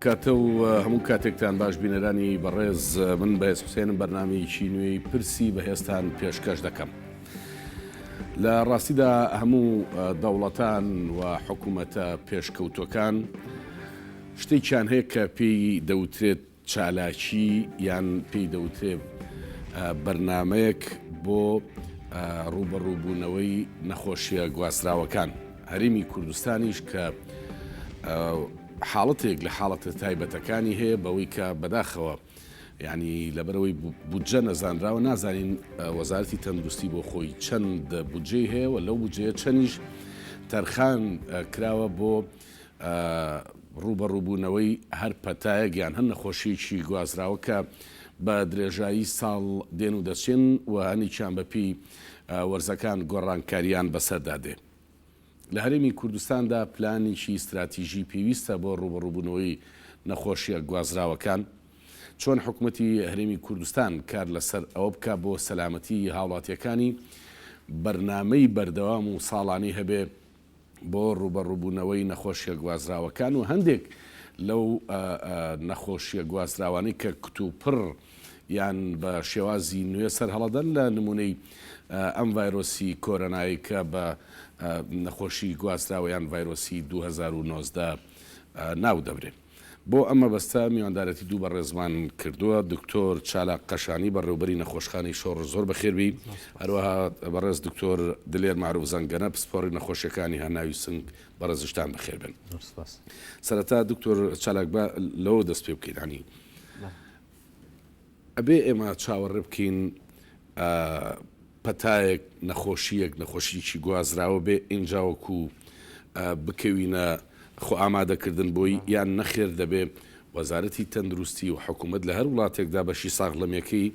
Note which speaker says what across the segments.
Speaker 1: کاتە و هەموو کاتێکتان باش بینەرانی بەڕێز من بەهێز حوسێنم بەرنامەیەکی نوێی پرسی بەهێزتان پێشکەش دەکەم. لە ڕاستیدا هەموو دەوڵەتان و حکوومەتە پێشکەوتوەکان شتێکیان هەیە کە پێی دەوترێت چالاکی یان پێی دەوترێت بەرنامەیەک بۆ ڕوبەڕووبوونەوەی نەخۆشیە گواستراوەکان. هەرێمی کوردستانیش کە حاڵەتێک لە حاڵەتە تایبەتەکانی هەیە بەوەی کە بەداخەوە ینی لەبەرەوەی بودجە نەزانراوە نازانین وەزارەتی تەندروستی بۆ خۆی چەند بودجێ هەیە و لەو بودجەیە چەندیش تەرخان کراوە بۆ ڕوبەڕووبوونەوەی هەر پەتایەک یان هەر نەخۆشیێکی گوازراوە کە بە درێژایی ساڵ دێن و دەچێن و هەنیچیان بەپی وەرزەکان گۆڕانکاریان بەسەردادێ. لە هەرێمی کوردستاندا پلانێکی استراتیژی پێویستە بۆ ڕوبەڕووبوونەوەی نەخۆشیە گوازراوەکان. چۆن حکوومەتی هەرێمی کوردستان کار لەسەر ئەوە بکە بۆ سەلامەتی هاوڵاتیەکانی بەرنامەی بەردەوام و ساڵانی هەبێ بۆ ڕوبەڕووبوونەوەی نەخۆشیە گوازراوەکان و هەندێک لەو نەخۆشیە گوازراوانی کە کتوپڕ یان بە شێوازی نوێ سەر هەڵەدەن لە نمونەی ئەم ڤایرۆسی کۆرۆنایی کە بە نەخۆشی گواستراوەیان ڤایرۆسی 2019 ناو دەبرێت. بۆ ئەمە بەستە میواندارەتی دوو بەڕێزمان کردووە دکتۆر چالاک قەشانی بەڕێوەبەری نەخۆشخانەی شۆڕ زۆر بەخێربی، هەروەها بەڕێز دکتۆر دلێر معروف زەنگەنە پسپۆڕی نەخۆشیەکانی هەناوی سنگ بەڕێزشتان بەخێر بن. سەرەتا دکتۆر چالاک لەوە دەست پێ بکەین ئەبێ ئێمە چاوەڕێ بکەین پەتایەک نەخۆشیەک نەخۆشیی گوازراوە بێ ئینجاوەکو بکەوینە خۆ ئامادەکردن بۆی یان نەخێر دەبێ وەزارەتی تەندروستی و حکوومەت لە هەر وڵاتێکدا بەشی ساغڵەمەکەی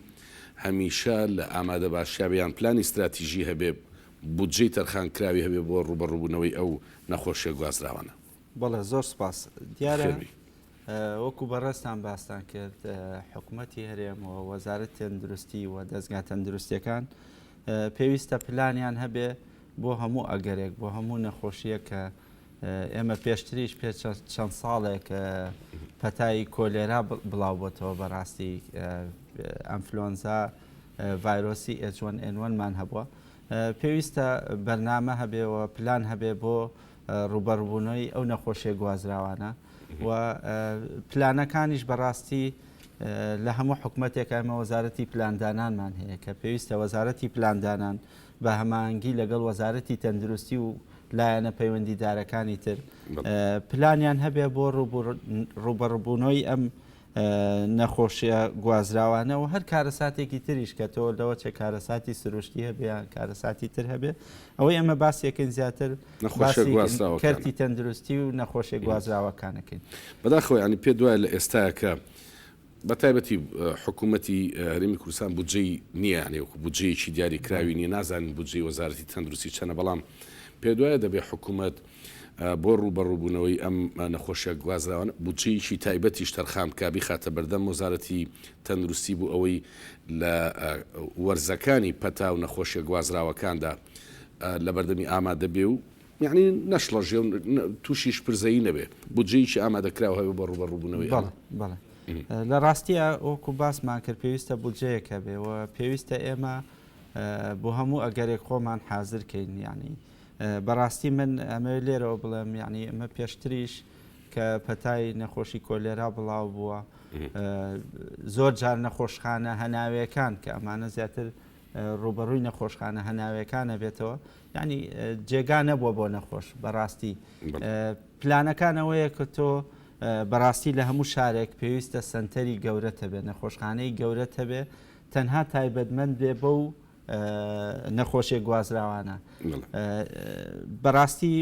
Speaker 1: هەمیشە لە ئامادە باشیابیان پلانی استراتیژی هەبێ بودجەی تەرخان کراوی هەبێ بۆ ڕوبەڕووبوونەوەی ئەو نەخۆشیە گوازراوانە.
Speaker 2: بەڵێ زۆر سپاس. دیارە وەکو بەڕێستان باستان کرد حکوومەتی هەرێمەوە وەزارەت تەندروستی و دەستگا تەندروستیەکان پێویستە پلانیان هەبێ بۆ هەموو ئەگەرێک بۆ هەموو نەخۆشیە کە ئێمە پێشتریش پێ چەند ساڵێک پەتایی کۆلێرا بڵاو بۆتەوە بەڕاستی ئەنفلۆنزا ڤایرۆسی H1N1مان هەبووە. پێویستە بەرنامە هەبێەوە پلان هەبێ بۆ ڕوبەڕووبوونەوەی ئەو نەخۆشیە گوازراوانە و پلانەکانیش بەڕاستی لە هەموو حکوومەتێک ئەمە وەزارەتی پلاندانانمان هەیە کە پێویستە وەزارەتی پلاندانان بە هەمانگی لەگەڵ وەزارەتی تەندروستی و لایەنە پەیوەندیدارەکانی تر پلانیان هەبێ بۆ ڕوبەڕووبوونەوەی ئەم نەخۆشیە گوازراوانە و هەر کارەساتێکی تریش کە تۆ لەوە چه کارەساتی سروشتی هەبێ کارەساتی تر هەبێ ئەوەی ئەمە باسیەکەن زیاتر کەرتی تەندروستی و نەخۆشیە گوازراوەکانەکەین.
Speaker 1: بەداخەوە ینی پێ دوایە لە ئێستاە کە بە تایبەتی حکوومەتی هەرێمی کوردستان بودجەی نییە یانێوەکو بودجەیەکی دیاری کراوی نیە نازانین بودجەی وەزارەتی تەندروستی چەنە بەڵام پێ دوایە دەبێ حکوومەت بۆ ڕوبەڕووبوونەوەی ئەم نەخۆشیە گوازراوانە بودجەیەکی تایبەتیش تەرخام کابی خاتە بەردەم وەزارەتی تەندروستی بوو ئەوەی لە وەرزەکانی پەتا و نەخۆشیە گوازراوەکاندا لە بەردەمی ئامادە بێ و یعنی نەشڵەژێ و تووشیش پرزەیی نەبێ بودجەیەکی ئامادەکراوە هەبێ بۆ ڕوبەڕووبوونەوەی.
Speaker 2: بەڵێ لە ڕاستیە وەکو باسمان کرد پێویستە بودجەیەکە بێەوە پێویستە ئێمە بۆ هەموو ئەگەرێک خۆمان حازرکەین ینی بەڕاستی من ئەمە لێرەوە بڵێم ینی ئەمە پێشتریش کە پەتای نەخۆشی کۆلێرا بڵاو بووە زۆر جار نەخۆشخانە هەناویەکان کە ئەمانە زیاتر ڕوبەڕووی نەخۆشخانە هەناویەکانە بێتەوە ینی جێگا نەبووە بۆ نەخۆش بەڕاستی پلانەکانەوەیە کە تۆ بەڕاستی لە هەموو شارێک پێویستە سنتەری گەورەت هەبێ نەخۆشخانەی گەورەت هەبێ تەنها تایبەتمەند بێ بەو نەخۆشیە گوازراوانە. بەڕاستی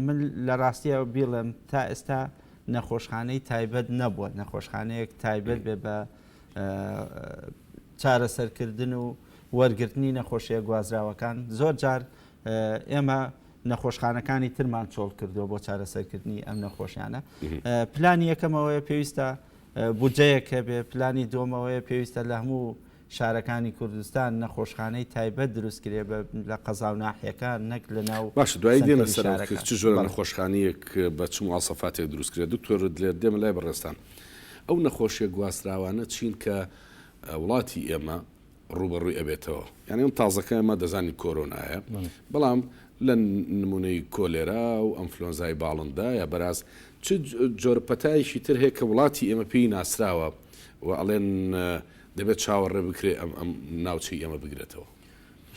Speaker 2: من لە ڕاستیە بیڵم تا ئێستا نەخۆشخانەی تایبەت نەبووە نەخۆشخانەیەک تایبەت بێ بە چارەسەرکردن و وەرگرتنی نەخۆشیە گوازراوەکان. زۆر جار ئێمە نەخۆشخانەکانی ترمان چۆڵ کردووە بۆ چارەسەرکردنی ئەم نەخۆشیانە. پلانی یەکەمەوەیە پێویستە بودجەیەکە بێ، پلانی دووەمەوەیە پێویستە لە هەموو شارەکانی کوردستان نەخۆشخانەی تایبەت دروستکرێ لە قەزاو ناحیەکان نەک لە ناو
Speaker 1: باش دوای دێنە سەر چ جۆرە نەخۆشخانەیەک بە چ مواسەفاتێک دروستکرێت دکتۆر لێ دێمە لای بەڕێستان ئەو نەخۆشیە گواستراوانە چین کە وڵاتی ئێمە ڕوبەڕووی ئەبێتەوە یعنی ئەم تازەکە ئێمە دەزانی کۆرۆنایە بەڵام لە نمونەی کۆلێرا و ئەنفلۆنزای باڵندا یا بەراز چ جۆرە پەتایشی تر هەیە کە وڵاتی ئێمە پێی ناسراوە و ئەڵێن دەبێت چاوەڕێ بکرێ ئەم ناوچەی ئێمە بگرێتەوە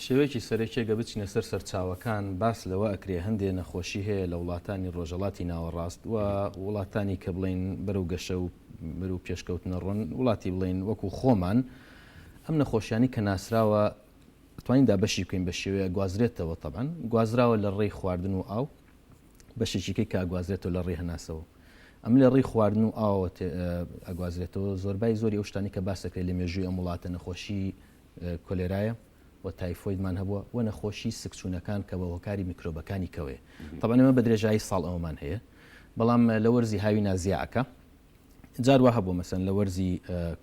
Speaker 3: شێوەیەکی سەرێکێکە بچینە سەر سەرچاوەکان باس لەوە ئەکرێ هەندێک نەخۆشی هەیە لە وڵاتانی ڕۆژەڵاتی ناوەڕاست و وڵاتانی کە بڵین بەرەو گەشە و بەرەو پێشکەوتنە ڕۆن وڵاتی بڵین وەکو خۆمان ئەم نەخۆشیانی کە ناسراوە توانین دا بەشی بکەین بە شێوەیە گوازرێتەوە تەبەن گوازراوە لە ڕێی خواردن و ئاو بەشێکیکەی کە ئاگوازرێتەوە لە ڕێی هەناسەوە ئەم لە ڕێی خواردن و ئاوە ئەگوازرێتەوە زۆربای زۆری ئەو شتانی کە باسەکرێت لە مێژووی ئەم وڵاتە نەخۆشی کۆلێرایە و تایفۆیدمان هەبووە و نەخۆشی سکچوونەکان کە بە هۆکاری میکرۆبەکانی کەوێ طبعا ئەمە بە درێژایی ساڵ ئەومان هەیە بەڵام لە وەرزی هاوی نازیعەکە جاروا هەبوو مەسەن لە وەرزی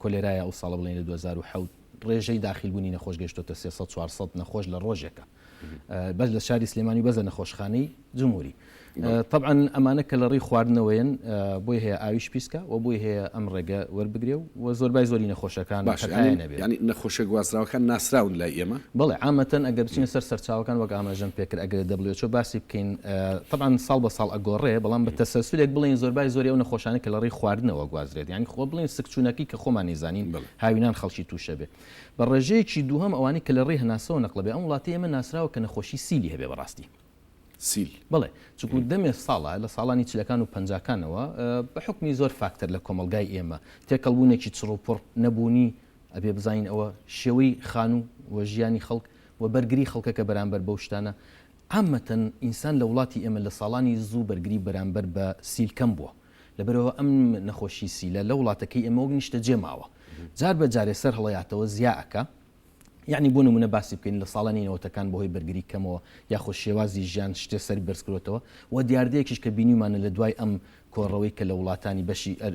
Speaker 3: کۆلێرایە ئەو ساڵە بڵێن لە 2007 ڕێژەی داخلبوونی نەخۆش گەشتۆتە 300-400 نەخۆش لە ڕۆژێکە بەس لە شاری سلێمانی بەزە نەخۆشخانەی جمهوری طبعا ئەمانە کە لە ڕێی خواردنەوەیەن بۆی هەیە ئاویش پیسکە و بۆی هەیە ئەم ڕێگە وەربگرێ و زۆربای زۆری نەخۆشەکان
Speaker 1: نەبێت ینی نەخۆشە گواستراوەکان ناسراون لای ئێمە
Speaker 3: بڵێ عامەتەن ئەگەر بچینە سەر سەرچاوەکان وەک ئاماژەم پێکرد ئەگەر WHO باسی بکەین طبعا ساڵ بە ساڵ ئەگۆڕێ بەڵام بە تەسەلسولێک بڵێن زۆربای زۆری ئەو نەخۆشانە کە لە ڕێی خواردنەوە گوازرێت یعنی خۆ بڵێن سکچوونەکەی کە خۆمان نەزانین هاوینان خەڵکی تووشە بێ بە ڕێژەیەکی دووهەم ئەوانەی کە لە ڕێی هەناسەوە نەقڵەبێ ئەم وڵاتی ئێمە ناسراوە کە نەخۆشی سیلی هەبێ بەڕاستی
Speaker 1: سیل
Speaker 3: بڵێ چکو دەمێ ساڵە لە ساڵانی چلەکان و پەنجاکانەوە بە حکمی زۆر فاکتەر لە کۆمەلگای ئێمە تێکەڵبوونێکی چڕوپڕ نەبوونی ئەبێ بزانین ئەوە شێوەی خان و ژیانی خەڵک و بەرگری خەڵکەکە بەرامبەر بەو شتانە عامەتەن ئینسان لە وڵاتی ئێمە لە ساڵانی زوو بەرگری بەرامبەر بە سیل کەم بووە لەبەرەوە ئەم نەخۆشی سیلە لە وڵاتەکەی ئێمە وەک نیشتە جێماوە جار بە جارێ سەر هەڵەیاتەوە زیاکە یعنی بۆ نمونە باسی بکەین لە ساڵانی نەوەتەکان بەهۆی بەرگری کەمەوە یاخۆ شێوازی ژیان شتێ سەری بەرزکرۆتەوە و دیاردەیەکیش کە بینیمانە لە دوای ئەم کۆڕەوەی کە لە وڵاتانی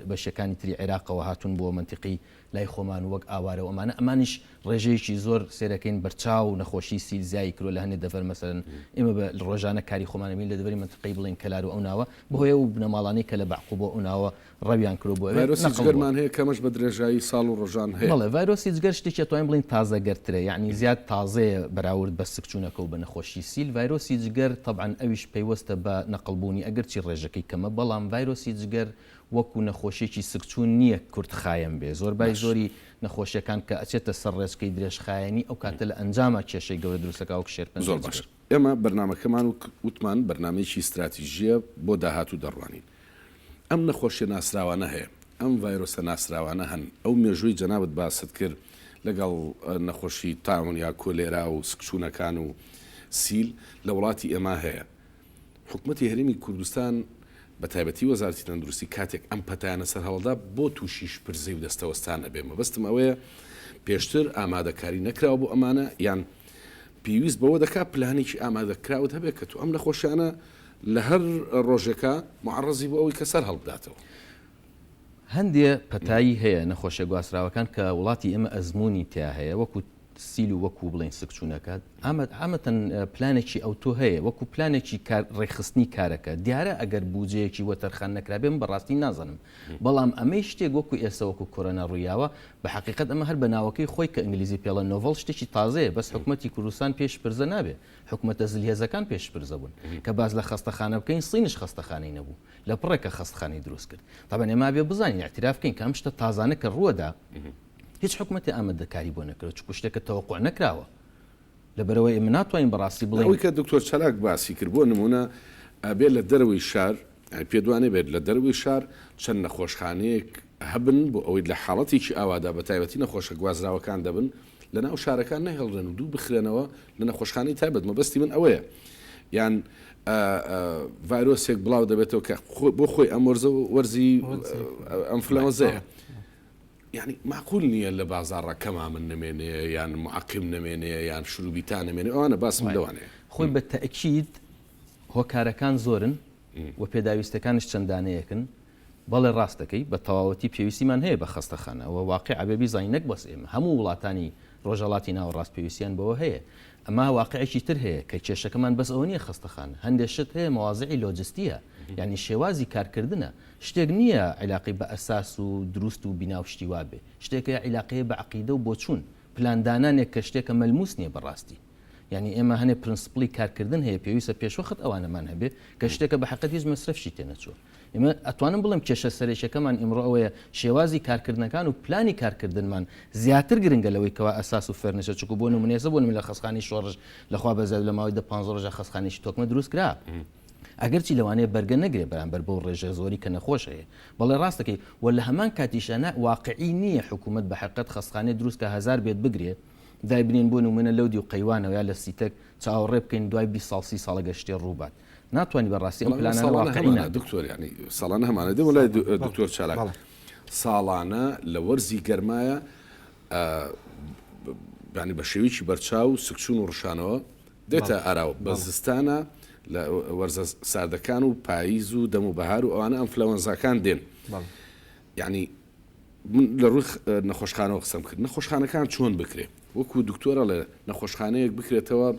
Speaker 3: بەشەکانی تری عێراقەوە هاتوون بۆ منتیقی لای خۆمان وەک ئاوارەوە ئەمانیش ڕێژەیەکی زۆر سێرەکەین بەرچاو نەخۆشی سیل زیایی کرۆ لە هەندێک دەفەر مەسەرن ئێمە بە ڕۆژانە کاری خۆمانەبین لە دەوری منتیقی بڵێن کەلار و ئەو ناوە بەهۆیە و بنەماڵانەی کە لە بەعقوب بۆ ئەو ناوە ڕەویان کرۆ بۆ
Speaker 1: ڤایرۆسیجگەرمان هەیە کەمەش بە درێژایی ساڵ و ڕۆژان هەیە
Speaker 3: بەڵێ ڤایرۆسی جگەر شتێکی توانین بڵین تازەگەرترە یعنی زیاد تازەیە بەراورد بە سکچوونەکە و بە نەخۆشی سیل ڤایرۆسی جگەر طبعا ئەویش پەیوەستە بە نەقڵبوونی ئەگەرچی ڕێژەکەی کەمە بەڵام ڤایرۆسی جگەر وەکو نەخۆشیێکی سکچوون نییە کورتخایەن بێ زۆربای زۆری نەخۆشیەکان کە ئەچێتە سەر ڕێزکەی درێژخایەنی ئەو کاتە لە ئەنجامە کێشەی گەورە دروستەکە و شێرپەن
Speaker 1: زۆر باش ئێمە بەرنامەکەمان وتمان بەرنامەیەکی استراتیژیە بۆ داهاتوو دەڕوانین ئەم نەخۆشیە ناسراوانە هەیە ئەم ڤایرۆسە ناسراوانە هەن ئەو مێژووی جەنابەت باست کرد لەگەڵ نەخۆشی تاون یا کۆلێرا و سکچوونەکان و سیل لە وڵاتی ئێمە هەیە حکومەتی هەرێمی کوردستان بە تایبەتی وەزارەتی تەندروستی کاتێک ئەم پەتایانە سەر هەڵدا بۆ تووشیش پرزەی و دەستەوەستانە بێ مەبەستم ئەوەیە پێشتر ئامادەکاری نەکراوە بۆ ئەمانە یان پێویست بەوە دەکا پلانێکی ئامادەکراوت هەبێت کە تو ئەم نەخۆشیانە لە هەر ڕۆژێکە معڕەزی بۆ ئەوەی کە سەر هەڵبداتەوە
Speaker 3: هەندێ پەتایی هەیە نەخۆشە گواستراوەکان کە وڵاتی ئێمە ئەزمموی تیا هەیە وەکو سیل و وەکو بڵین سکچوونەکات ئامەتەن پلانێکی ئەوتۆ هەیە وەکو پلانێکی ڕێخستنی کارەکە دیارە ئەگەر بودجەیەکی وەتەرخان نەکرابێن بەڕاستی نازانم بەڵام ئەمەی شتێک وەکو ئێستا وەکو کۆرۆنا ڕوویاوە بە حقیقت ئەمە هەر بە ناوەکەی خۆی کە ئینگلیزی پێڵە نۆڤڵ شتێکی تازەیە بەس حکومەتی کوردستان پێش پرزە نابێ حکومەتە زلهێزەکان پێش پرزە بوون کە باز لە خەستەخانە بکەین سینش خەستەخانەی نەبوو لە پڕێکە خەستخانەی دروست کرد تابەن ئێمە بێ بزانین اعتراف بکەین کە ئەم شتە تازانە کە ڕووەدا هیچ حکومەتی ئامادەکاری بۆ نەکرێت چ شتێکە تەوەقع نەکراوە لەبەرەوەی ئێمە ناتوانین بەڕاستی بڵێن
Speaker 1: ئەوەی کە دکتۆر چالاک باسی کرد بۆ نمونە ئەبێ لە دەروی شار پێدوانێ بێت لە دەروی شار چەند نەخۆشخانەیەک هەبن بۆ ئەوەی لە حاڵەتێکی ئاوادا بە تایبەتی نەخۆشە گوازراوەکان دەبن لە ناو شارەکان نەهێڵدرێن و دوو بخرێنەوە لە نەخۆشخانەی تایبەت مەبەستی من ئەوەیە یان ڤایرۆسێک بڵاو دەبێتەوە کە بۆ خۆی ئەم وەرزی ئەنفلەوەنزەیە يعني معقول نییە لە بازاڕەکەما من نمێنێ یان معقیم نمێنێ یان شروبیتان نمێنێ ئەوانە باسم لەوانەیە
Speaker 3: خۆی بە تەئکید هۆکارەکان زۆرن و پێداویستەکانش چەندانەیەکن بەڵێ ڕاستەکەی بە تەواوەتی پێویستیمان هەیە بە خەستەخانە و واقع عبێبی زانینەک بەس ئێمە هەموو وڵاتانی ڕۆژەڵاتی ناوەڕاست پێویستیان بەوە هەیە. ئەمە واقعێکی تر هەیە کە کێشەکەمان بەس ئەوە نییە خستەخان هەندێک شت هەیە مەوازعی لۆجستیە، یعنی شێوازی کارکردنە، شتێک نییە عیلاقی بە ئەساس و دروست و بیناوشتی وابێ، شتێکە عیلاقەیە بە عەقیدە و بۆچوون پلاندانانێک کە شتێکە مەلموس نییە بەڕاستی. یعنی ئێمە هەنێ پرنسپڵی کارکردن هەیە پێویستە پێشوەخت ئەوانەمان هەبێ کە شتێکە بە حەقەت هیچ مەسرەفشی تێنەچوە. ئێمە ئەتوانم بڵم کێشە سەرێکەکەمان ئیمڕۆ ئەوەیە شێوازی کارکردنەکان و پلانی کارکردنمان زیاتر گرنگە لەوەی کەوا ئەساس و فەرنیچە چکو بۆ نمونێزە بۆ لە خەسخانی شۆڕژ لەخوا بەزای لە ماوەی 15 ڕۆژە خەسخانیشی تۆکمە دروست کرا. ئەگەرچی لەوانەیە بەرگە نەگرێ بەرامبەر بەو ڕێژە زۆری کە نەخۆش هەیە، بەڵێ ڕاستەکەی وە لە هەمان کاتیشانە واقعی نییە حکوومەت بە حقیقەت خەسخانەی دروست کە 1000 بێت بگرێ دای بنین بۆ نمونە لەودی و قەیوانەوە یا لە سیتەک چاوەڕێ بکەین دوای 20 ساڵ 30 ساڵە گەشتێ ڕووبات. ناتوانانی بەڕاستی ئەم پلانە واقعی
Speaker 1: دکتۆر ینی ساڵانە هەمانە دێ وڵای دکتۆر چالاک ساڵانە لە وەرزی گەرمایە ینی بە شێویی بەرچاو سکچون و ڕشانەوە دێتە ئاراوە بە زستانە لە وەرزە ساردەکان و پاییز و دەم و بەهار و ئەوانە ئەنفلەوەنزاکان دێن. یعنی لە ڕووی نەخۆشخانەوە قسەم کرد نەخۆشخانەکان چۆن بکرێ وەکو دکتۆرە لە نەخۆشخانەیەک بکرێتەوە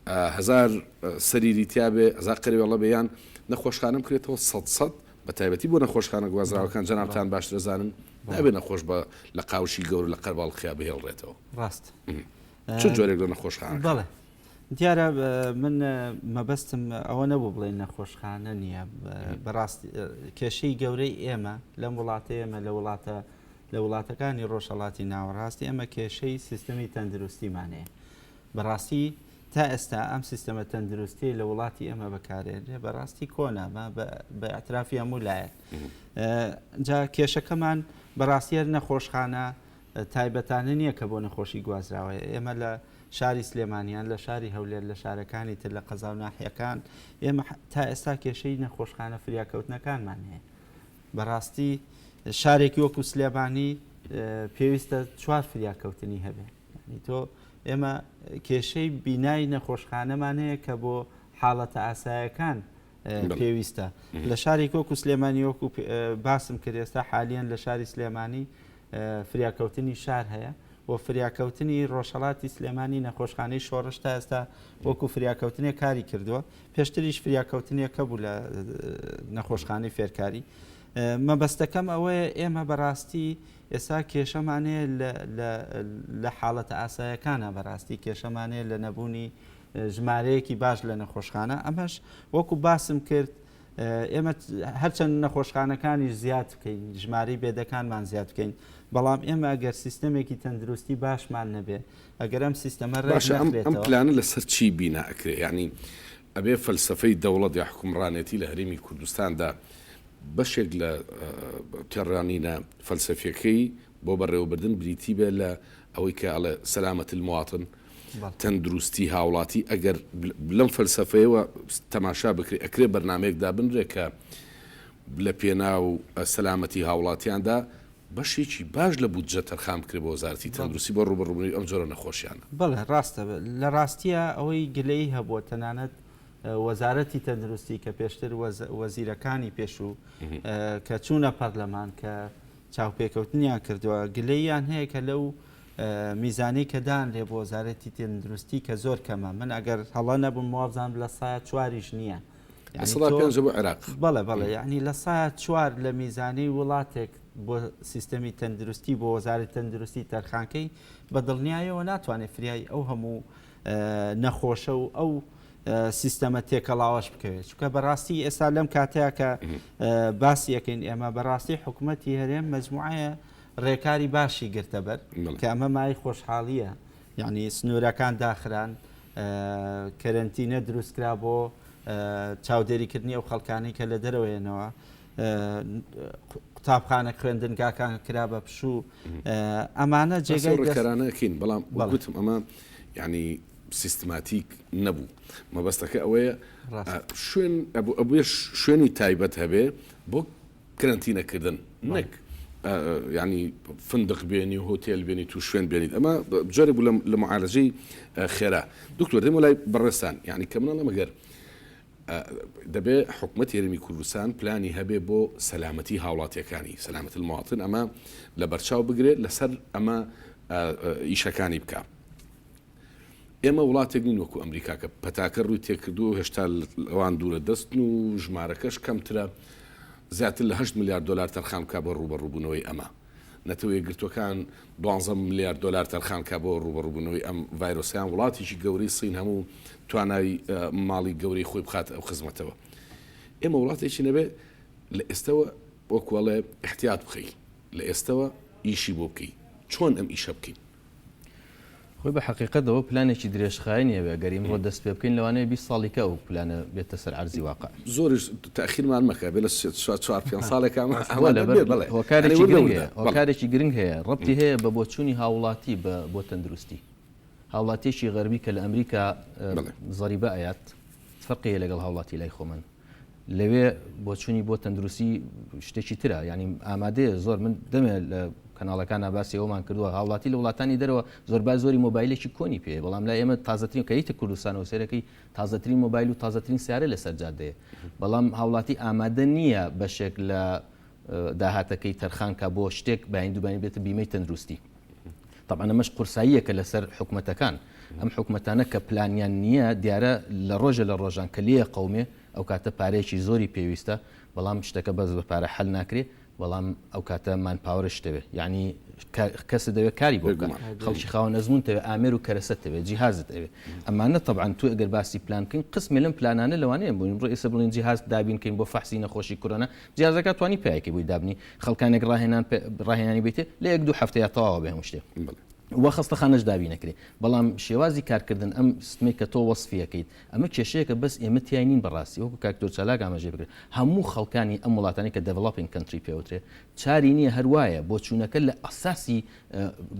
Speaker 1: 1000 سەریری تیاابێ ئەزا قەریوەڵە بەیان نەخۆشخانە بکرێتەوە 100 بە تایبەتی بۆ نەخۆشخانە گوازراوەکان جەنابتان باش دەزانن نابێ نەخۆش بە لە قاوشی گەور لە قەرباڵ خیا بهێڵڕێتەوە.
Speaker 2: ڕاست
Speaker 1: چ جۆرێک لە نەخۆشخانە؟
Speaker 2: بەڵێ دیارە من مەبەستم ئەوە نەبوو بڵێن نەخۆشخانە نییە بەڕاستی کێشەی گەورەی ئێمە لەم وڵاتە ئێمە لە وڵاتەکانی ڕۆژهەڵاتی ناوەڕاستی ئەمە کێشەی سیستەمی تەندروستیمانەیە. بەڕاستی تا ئێستا ئەم سیستەمە تەندروستی لە وڵاتی ئێمە بەکارێنێ بەڕاستی کۆنامە بە ئەترافی هەموو لایەک. جا کێشەکەمان بەڕاستیە نەخۆشخانە تایبەتانە نییە کە بۆ نەخۆشی گوازراوەیە. ئێمە لە شاری سلێمانیان لە شاری هەولێر لە شارەکانی تر لە قەزا و ناحیەکان ئێمە تا ئێستا کێشەی نەخۆشخانە فریاکەوتنەکانمان هەیە. بەڕاستی شارێکی وەکو سلێمانی پێویستە 4 فریاکەوتنی هەبێ. تۆ ئێمە کێشەی بینایی نەخۆشخانەمان هەیە کە بۆ حاڵەتە ئاسایەکان پێویستە. لە شارێک وەکو سلێمانی وەکو باسم کرد ئێستا حالیان لە شاری سلێمانی فریاکەوتنی شار هەیە و فریاکەوتنی ڕۆژهەڵاتی سلێمانی نەخۆشخانەی شۆڕش تا ئێستا وەکو فریاکەوتنی کاری کردووە. پێشتریش فریاکەوتنیەکە بوو لە نەخۆشخانەی فێرکاری. مەبەستەکەم ئەوەیە ئێمە بەڕاستی ئێستا کێشەمانەیە لە حاڵەتە ئاسایەکانە بەڕاستی کێشەمانەیە لە نەبوونی ژمارەیەکی باش لە نەخۆشخانە. ئەمەش وەکو باسم کرد ئێمە هەرچەند نەخۆشخانەکانی زیاد بکەین ژمارەی بێدەکانمان زیاد بکەین بەڵام ئێمە ئەگەر سیستەمێکی تەندروستی باشمان نەبێ ئەگەر ئەم سیستەمە
Speaker 1: ئەم پلانە لەسەر چی بینا ئەکرێ ینی ئەبێ فەلسفەی دەوڵەت یا حکومڕانێتی لە هەرێمی کوردستاندا بەشێک لە تێڕانینە فەلسفیەکەی بۆ بەڕێوەبردن بریتی بێ لە ئەوەی کە ئەڵێ سەلامەت المواطن تەندروستی هاوڵاتی ئەگەر لەم فەلسفەیەوە تەماشا بکرێ ئەکرێ بەرنامەیەکدا بنرێ کە لە پێنا و سەلامەتی هاوڵاتیاندا بەشێکی باش لە بودجە تەرخام کرد بۆ وەزارەتی تەندروستی بۆ ڕوبەڕووبوونی ئەم جۆرە نەخۆشیانە.
Speaker 2: بەڵێ ڕاستە لە ڕاستیە ئەوەی گلەی هەبووە تەنانەت وەزارەتی تەندروستی کە پێشتر وەزیرەکانی پێشوو کە چوونە پەرلەمان کە چاوپێکەوتنیان کردووە گلەییان هەیە کە لەو میزانەی کەدان لێ بۆ وەزارەتی تەندروستی کە زۆر کەمە من ئەگەر هەڵە نەبووم موازان لە سایە 4 نییە
Speaker 1: عێراق
Speaker 2: بەڵێ یعنی لە سایە 4 لە میزانەی وڵاتێک بۆ سیستەمی تەندروستی بۆ وەزارەتی تەندروستی تەرخانکەی بە دڵنیایەوە ناتوانێت فریای ئەو هەموو نەخۆشە و ئەو سیستەمە تێکەڵاوەش بکەوێت چونکە بەڕاستی ئێستا لەم کاتەیە کە باسی یەکەین ئێمە بەڕاستی حکوومەتی هەرێم مەجموعەیە ڕێکاری باشی گرتە بەر کە ئەمە مای خۆشحاڵیە یعنی سنوورەکان داخران کەرنتینە دروستکرا بۆ چاودێریکردنی ئەو خەڵکانی کە لە دەرەوەیەنەوە قوتابخانە خوێندنگاکان کرا بە پشوو ئەمانە جێگەی
Speaker 1: ڕێکارانەکەین بەڵام وەگوتم ئەمە یعنی سیستماتیک نەبوو مەبەستەکە ئەوەیە شوێنی تایبەت هەبێ بۆ کرنتینەکردن نەک ینی فندق بێنی و هۆتێل بێنی تو شوێن بێنیت ئەمە جارێ بوو لە معالەجەی خێرا دکتۆر دەم وڵای بەڕێستان یعنی کە منە مەگەر دەبێ حکومەت هێرمی کوردستان پلانی هەبێ بۆ سەلامەتی هاوڵاتیەکانی سەلامەت المواطن ئەمە لە بەرچاو بگرێت لەسەر ئەمە ئیشەکانی بکە. ئێمە وڵاتێک نین وەکو ئەمریکا کە پەتاکە ڕووی تێکردو هێشتا ئەوان دوورە دەستن و ژمارەکەش کەمترە زیاتر لە 8 میلیارد دلار تەرخان بکە بۆ ڕوبەڕووبوونەوەی ئەمە. نەتەوەی گرتوەکان 12 میلیارد دلار تەرخان کە بۆ ڕوبەڕووبوونەوەی ئەم ڤایرۆسیان وڵاتیشی گەورەی سین هەموو توانای ماڵی گەورەی خۆی بخات ئەو خزمەتەوە. ئێمە وڵاتێکی نەبێ لە ئێستەوە وەکوڵێ احتیاط بخەی لە ئێستەوە ئیشی بۆ بکەی چۆن ئەم ئیشە بکەین.
Speaker 3: خۆی بە حقیقەتەوە پلانێکی درێژخایە بێ گەریم ڕۆ دەست پێ بکەین لەوانەیە 20 ساڵێکە ئەو پلانە بێتە سەر عەرزی واقع.
Speaker 1: زۆرش تاخیرمان مەکە بێ لە 4-5 ساڵێکە
Speaker 3: هۆکارێکی گرنگ هەیە ڕەبتی هەیە بە بۆچوونی هاوڵاتی بۆ تەندروستی. هاوڵاتیەکی غەربی کە لە ئەمریکا زەریبە ئەیات فەرقیە لەگەڵ هاوڵاتی لای خۆمان. لەوێ بۆچوونی بۆ تەندروستی شتێکی ترە ینی ئامادەیە زۆر من دەمێ لە کەناڵەکان باسی ئەومان کردووە هاوڵاتی لە وڵاتانی دەرەوە زۆربای زۆری مۆبایلێکی کۆنی پێ بەڵام لای ئێمە تازەترین کەیتە کوردستانەوە سێرەکەی تازەترین مۆبایل و تازەترین سیارە لەسەر جادەیە بەڵام هاوڵاتی ئامادە نییە بەشێک لە داهاتەکەی تەرخان کا بۆ شتێک باینی بێتە بیمەی تەندروستی. طبعا ئەمەش قورساییەکە لەسەر حکوومەتەکان ئەم حکوومەتانە کە پلانیان نییە دیارە لە ڕۆژە لە ڕۆژان کە لێە قەومێ ئەو کاتە پارێکی زۆری پێویستە بەڵام شتەکە بەس بە پارە حل ناکرێت بەڵام ئەو کاتە مانپاوەرش دەوێت یعنی کەس دەوێت کاری بۆ بکەن خەڵکی خاوە نەزمون تەوێت ئامێر و کەرەسەت دەوێت جیهازت ئەوێت ئەمانە طبعا تو ئەگەر باسی پلانکەین قسمی لەم پلانانە لەوانەیە بووین ڕۆ ئێستا بڵین جیهاز دابینکەین بۆ فەحسی نەخۆشی کۆرۆنا جیهازەکە توانی پێیەکی بووی دابنی خەڵکانێک ڕاهێنانی بێتێ لە 1-2 هەفتەیە تەواوە بێ هەموو شتێک وە خستەخانەش دابی نەکرێت بەڵام شێوازی کارکردن ئەم ستمی کە تۆ وەصفیەکەیت ئەمە کێشەیەکە بەس ئێمە تیاینین بەڕاستی وەکو کاکتۆر چالاک ئاماژێ بکرێت هەموو خەڵکانی ئەم وڵاتانی کە دەڤڵۆپینگ کەنتری پێوترێت چاری نییە هەروایە بۆچوونەکە لە ئەساسی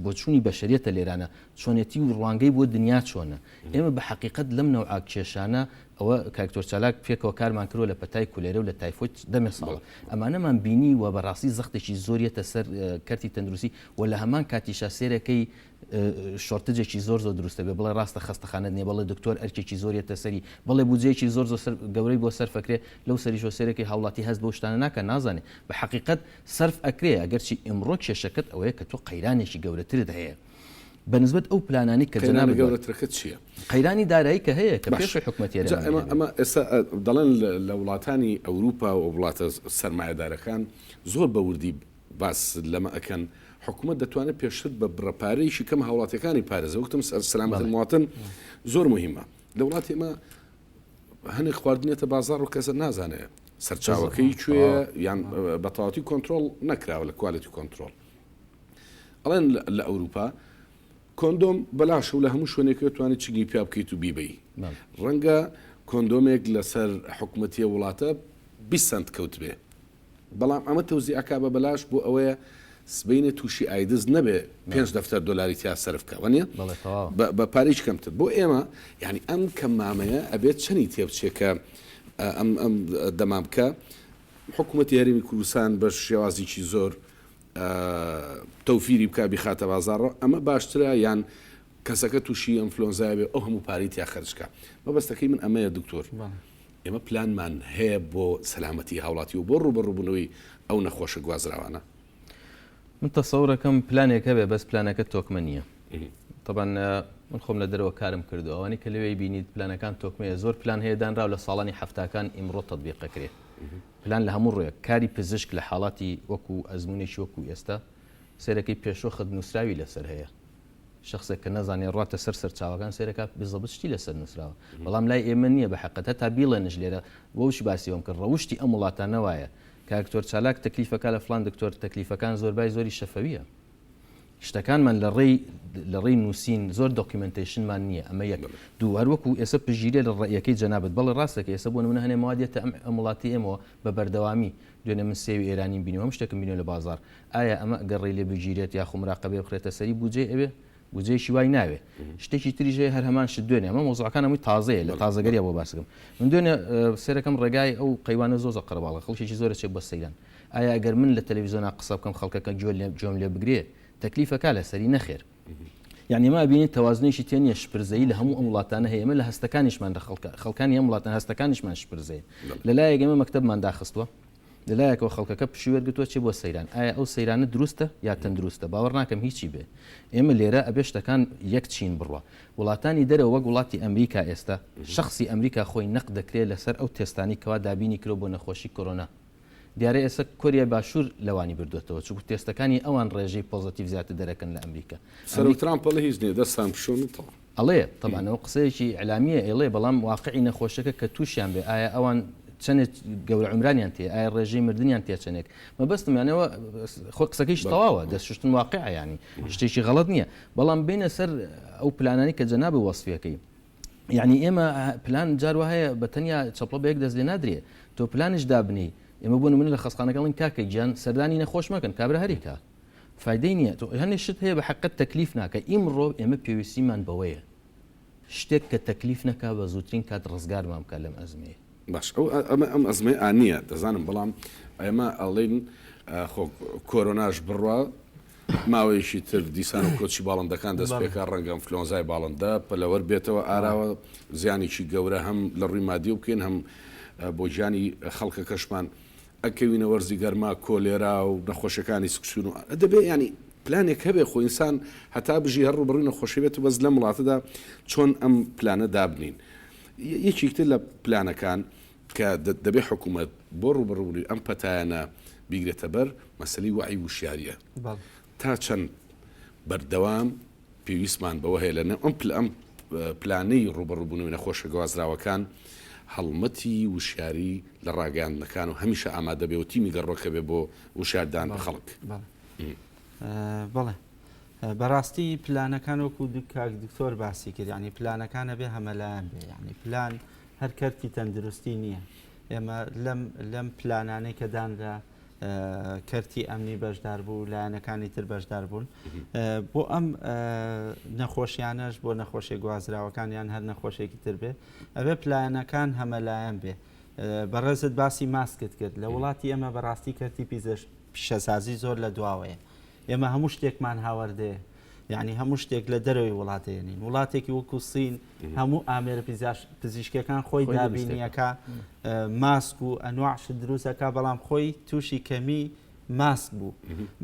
Speaker 3: بۆچوونی بەشەریەتە لێرانە چۆنێتی و ڕوانگەی بۆ دنیا چۆنە ئێمە بە حقیقت لەم نەوعا کێشانە ئەوە کاکتۆر چالاک پێکەوە کارمان کردوە لە پەتای کولێرە و لە تایفۆید دەمێ ساڵە ئەمانەمان بینی و بەڕاستی زەختێکی زۆریەتە سەر کەرتی تەندروستی و لە هەمان کاتیشا سێرەکەی شۆرتجێکی زۆر دروستە بێ بڵێ ڕاستە خستەخانە نیە بەڵێ دکتۆر ئەرکێکی زۆریەتە سەری بڵێ بودجەیەکی زۆر گەورەی بۆ سەر فەکرێ لەو سەریشۆ سێرەکەی هاوڵاتی هەست بۆ شتانە ناکە نازانێ بە حقیقت سەرف ئەکرێ ئەگەرچی ئیمڕۆ کێشەکەت ئەوەیە کە تۆ قەیرانێکی گەورەترت هەیە بەنسبەت ئەو پلانانی کە جەناب
Speaker 1: گەورەترەکەت چییە؟
Speaker 3: قەیرانی دارایی کە هەیە کە پێش حکوومەتیە
Speaker 1: ئەمە ئێستا دەڵێن لە وڵاتانی ئەوروپا و وڵاتە سەرمایەدارەکان زۆر بەوردی باس لەمە ئەکەن حکوومەت دەتوانێت پێشتر بە بڕەپارەیەکی کەم هاوڵاتەکانی پارێزە وەکتم سەلامەتی المواطن زۆر مهمە لە وڵاتی ئێمە هەنێک خواردنێتە بازار و کەسە نازانێت سەرچاوەکەی کوێ یان بەتەواوەتی کۆنتترۆل نەکراوە لە کوالیتی کۆنتترۆل ئەڵێن لە ئەوروپا کۆندۆم بەلاش و لە هەموو شوێنێکە توانێت چنگی پیا بکەیت و بیبەی ڕەنگە کۆندۆمێک لەسەر حکوومەتیە وڵاتە 20 سنت کەوت بێ بەڵام ئەمە تەوزی ئاکا بە بەلاش بۆ ئەوەیە سبینە تووشی ئایدز نەبێ 5 دەفتەر دۆلاری تیا سەرفکە وەنیە بە پارێک کەمتر بۆ ئێمە یعنی ئەم کەم مامەیە ئەبێت چەنی تێبچێکە ئەم دەمام بکە حکوومەتی هەرێمی کوردستان بە شێوازیی زۆر تەوفیری بکە بیخاتە بازارڕە ئەمە باشترە یان کەسەکە تووشی ئەنفلۆنزای بێ ئەو هەموو پارەی تیا خەرجکە مەبەستەکەی من ئەمەیە دکتۆر ئێمە پلانمان هەیە بۆ سەلامەتی هاوڵاتی و بۆ ڕوبەڕووبوونەوەی ئەو نەخۆشە گوازراوانە
Speaker 3: من تەسەورەکەم پلانێکە بێ بەس پلانەکە تۆکمە نییە طبعا من خۆم لە دەرەوە کارم کردو ئەوانی کە لەوێی بینیت پلانەکان تۆکمەیە زۆر پلان هەیە دانراو لە ساڵانی هەفتاکان ئیمڕۆ تەطبیقەکرێت پلان لە هەموو ڕۆیە کاری پزیشک لە حاڵاتی وەکو ئەزمونێکی وەکو ئێستا سێرەکەی پێشۆخت نووسراوی لەسەر هەیە شخصێک کە نەزانێ ڕاتە سەر چاوەکان سێرەکە بزەبشتی لەسەر نووسراوە بەڵام لای ئێمە نییە بە حقەتە تا بیڵێنش لێرە وەش باسیەوەم کرد ڕەوشی ئەم وڵاتانەوەیە کاکتۆر چالاک تەکلیفەکە لە فلان دکتۆر تەکلیفەکان زۆربای زۆری شەفەویە شتەکانمان لە ڕێی نووسین زۆر دۆکیومنتیشنمان نییە ئەمە یەک دوو هەروەکو ئێستا پژگیرێ لە ڕێیەکەی جەنابەت بەڵێ ڕاستەکە ئێستا بۆ نمونە هەنێ ماوادێتە ئەم وڵاتی ئێمەوە بە بەردەوامی دوێنێ من سێوی ئێرانی بینەوە هەم شتێکم بینێ لە بازار ئایا ئەمە گەڕێی لێ بگیرێت یا خۆمراقەبێ بخرێتە سەری بودجێ ئەوێ بودجێشی وای ناوێ شتێکی تریژێ هەر هەمان شت دوێنێ ئەمە مۆزوعەکان هەمووی تازەیە لە تازەگەریە بۆ باسگەم من دوێنێ سێرەکەم ڕێگای ئەو قەیوانە زۆر قەرەباڵە خەڵکێکی زۆرە چێک بە سەیران ئایا ئەگەر من لە تەلەڤیزۆنا قسە بکەم خەڵکەکە جۆم لێ بگرێ تەکلیفەکە لە سەری نەخێر یعنی ما بینید تەوازنێکی تێنیە شپرزەیی لە هەموو ئەم وڵاتانە هەیە ئێمە لە هەستەکانیشمان خەڵکانی ئەم وڵاتان هەستەکانیشمان شپرزەیە لەلایەک ئێمە مەکتەبمان داخستووە لەلایەکەوە خەڵکەکە پشوێرگتووە چی بۆ سەیران ئایا ئەو سەیرانە دروستە یا تەندروستە باوەڕ ناکەم هیچی بێ ئێمە لێرە ئەبێ شتەکان یەک چین بڕوە وڵاتانی دەرەوە وەک وڵاتی ئەمریکا ئێستا شخصی ئەمریکا خۆی نەق دەکرێت لەسەر ئەو تێستانی کەوا دابینی کرۆ بۆ نەخۆشی کۆرۆنا دیارە ئێستا کۆریا باشوور لەوانی بردوێتەوە چونکە تێستەکانی ئەوان ڕێژەی پۆزتیڤ زیاتر دەرەکەن لە ئەمریکا
Speaker 1: سەر ترامپڵ هیچ نیە دەستان پشۆنتەوە
Speaker 3: ئەڵێ طبعاەوە قسەیەکی ئەلامیە ئێڵێ بەڵام واقعی نەخۆشەکە کە تووشیان بێ ئایا ئەوان چەندێک گەورە عمرانیان تێ ئایا ڕێژەی مردنیان تێ چەندێک مەبەستمانەوە خۆ قسەکەیش تەواوە دەستشتن واقع ینی شتێکی غەڵەت نییە بەڵام بینە سەر ئەو پلانانی کە جەنابی وەسفیەکەی یعنی ئێمە پلان جاروا هەیە بە تەنیا چەپڵە بە یەک دەست لێ نادرێ تۆ پلانش دابنی ئێمە بۆ نمونە لە خەستخانەکەڵین کاکە گیان سەردانی نەخۆش مەکەن کابرا هەریکە فایدەی نییە تۆ هەنێ شت هەیە بە حقت تەکلیف ناکە ئیمڕۆ ئێمە پێویستیمان بەوەیە شتێک کە تەکلیف نەکا بە زووترین کات ڕزگارمان بکە لەم ئەزمەیە
Speaker 1: باش ئەم ئەزمەی ئانیە دەزانم بەڵام ئێمە ئەڵێن خۆ کۆرۆناش بڕوا ماوەیەکی تر دیسان و کۆچی باڵندەکان دەست پێکا ڕەنگەم فلۆنزای باڵندە پەلەوەر بێتەوە ئاراوە زیانێکی گەورە هەم لە ڕووی مادی و بکەین هەم بۆ ژیانی خەڵکە کەشمان ئەکەوینە وەرزی گەرما کۆلێرا و نەخۆشەکانی سکسون و دەبێ ینی پلانێک هەبێ خۆ ئینسان هەتا بژی هەر ڕوبڕووی نەخۆشی بێت و بەس لە وڵاتەدا چۆن ئەم پلانە دابنین یەکێکتر لە پلانەکان کە دەبێ حکوومەت بۆ ڕوبڕووی ئەم پەتایانە بیگرێتە بەر مەسەلەی وعی وشیاریە تا چەند بەردەوام پێویستمان بەوە هەیە لەنێ ئەم پلانەی ڕوبڕووبوونەوەی نەخۆشە گوازراوەکان هەڵمەتی وشیاری لە ڕاگەاندنەکان و هەمیشە ئامادە بێ و تیمی گەڕۆکە بێ بۆ وشاردان بە خەڵک
Speaker 2: بەڵێ بەڕاستی پلانەکان وەکو کاک دکتۆر باسی کرد ینی پلانەکانە بێ هەمەلایەن بێ ینی پلان هەر کەرتی تەندروستی نییە ئێمە لەم پلانانەی کە دانرا کەرتی ئەمنی بەشدار بوو لایەنەکانی تر بەشدار بوون بۆ ئەم نەخۆشیانەش بۆ نەخۆشی گوازراوەکان یان هەر نەخۆشێکی تر بێ ئەبێ پلانەکان هەمەلایەن بێ بەڕێزت باسی ماسکت کرد لە وڵاتی ئێمە بەڕاستی کەرتی پیشەسازی زۆر لە دواوەیە ئێمە هەموو شتێکمان هاوردەیە یعنی هەموو شتێک لە دەرەوەی وڵاتێنین وڵاتێکی وەکو سین هەموو ئامێرە پزیشکەکان خۆی دابینیەکە ماسک و ئەنواعش دروستەکە بەڵام خۆی تووشی کەمی ماسک بوو